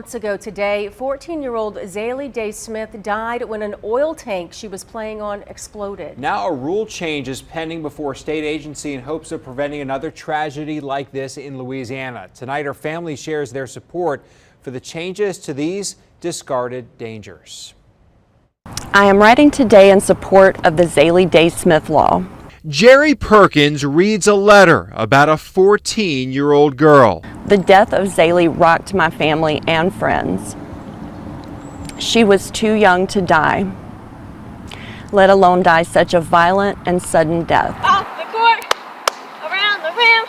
Months ago today, 14-year-old Zaylee Day Smith died when an oil tank she was playing on exploded. Now a rule change is pending before a state agency in hopes of preventing another tragedy like this in Louisiana. Tonight, her family shares their support for the changes to these discarded dangers. I am writing today in support of the Zaylee Day Smith law. Jerry Perkins reads a letter about a 14-year-old girl. The death of Zaylee rocked my family and friends. She was too young to die, let alone die such a violent and sudden death. Off the court, around the rim.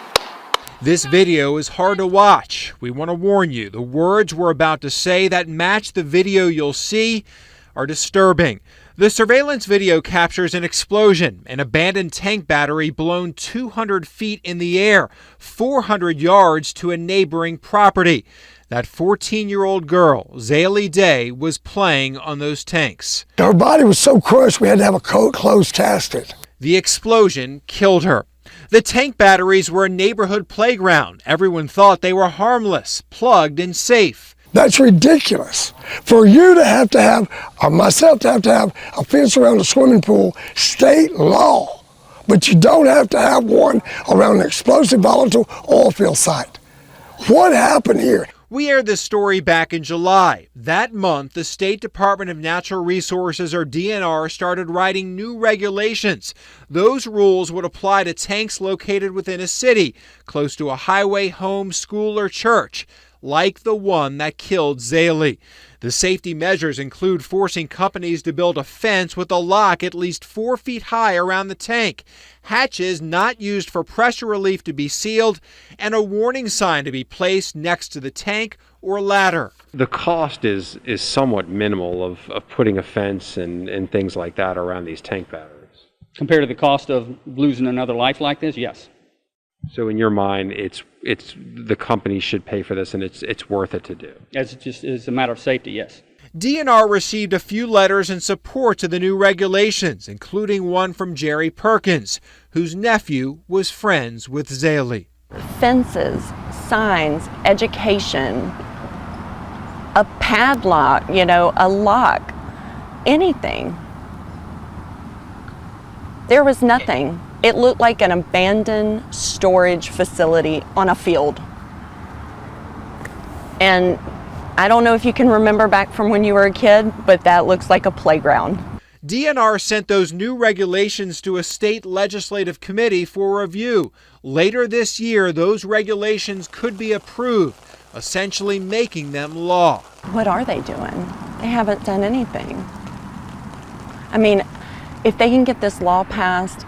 This video is hard to watch. We want to warn you, the words we're about to say that match the video you'll see are disturbing. The surveillance video captures an explosion, an abandoned tank battery blown 200 feet in the air, 400 yards to a neighboring property. That 14-year-old girl, Zaylee Day, was playing on those tanks. Her body was so crushed we had to have a closed casket. The explosion killed her. The tank batteries were a neighborhood playground. Everyone thought they were harmless, plugged, and safe. That's ridiculous. For you to have, or myself to have a fence around a swimming pool, state law, but you don't have to have one around an explosive volatile oil field site. What happened here? We aired this story back in July. That month, the State Department of Natural Resources, or DNR, started writing new regulations. Those rules would apply to tanks located within a city, close to a highway, home, school, or church, like the one that killed Zaylee. The safety measures include forcing companies to build a fence with a lock at least 4 feet high around the tank, hatches not used for pressure relief to be sealed, and a warning sign to be placed next to the tank or ladder. The cost is somewhat minimal of putting a fence and things like that around these tank batteries. Compared to the cost of losing another life like this, yes. So in your mind, it's the company should pay for this, and it's worth it to do. It's a matter of safety, yes. DNR received a few letters in support to the new regulations, including one from Jerry Perkins, whose nephew was friends with Zaylee. Fences, signs, education, a padlock, a lock, anything. There was nothing. It looked like an abandoned storage facility on a field. And I don't know if you can remember back from when you were a kid, but that looks like a playground. DNR sent those new regulations to a state legislative committee for review. Later this year, those regulations could be approved, essentially making them law. What are they doing? They haven't done anything. I mean, if they can get this law passed,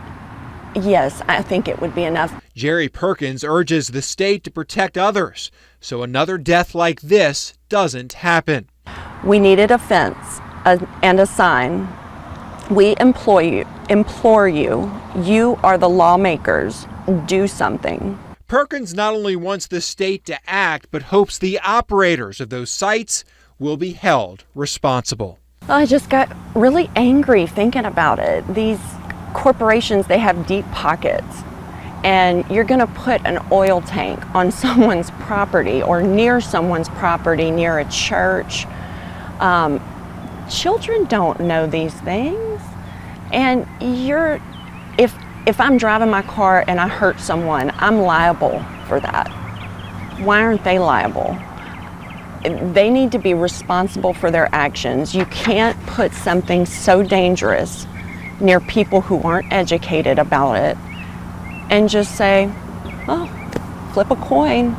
yes, I think it would be enough. Jerry Perkins urges the state to protect others so another death like this doesn't happen. We needed a fence and a sign. We implore you, you are the lawmakers, do something. Perkins not only wants the state to act, but hopes the operators of those sites will be held responsible. I just got really angry thinking about it. These corporations, they have deep pockets, and you're going to put an oil tank on someone's property or near someone's property, near a church. Children don't know these things, and if I'm driving my car and I hurt someone, I'm liable for that. Why aren't they liable? They need to be responsible for their actions. You can't put something so dangerous near people who aren't educated about it and just say, oh, flip a coin,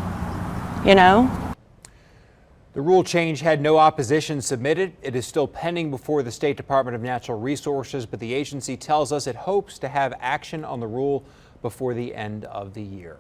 The rule change had no opposition submitted. It is still pending before the State Department of Natural Resources, but the agency tells us it hopes to have action on the rule before the end of the year.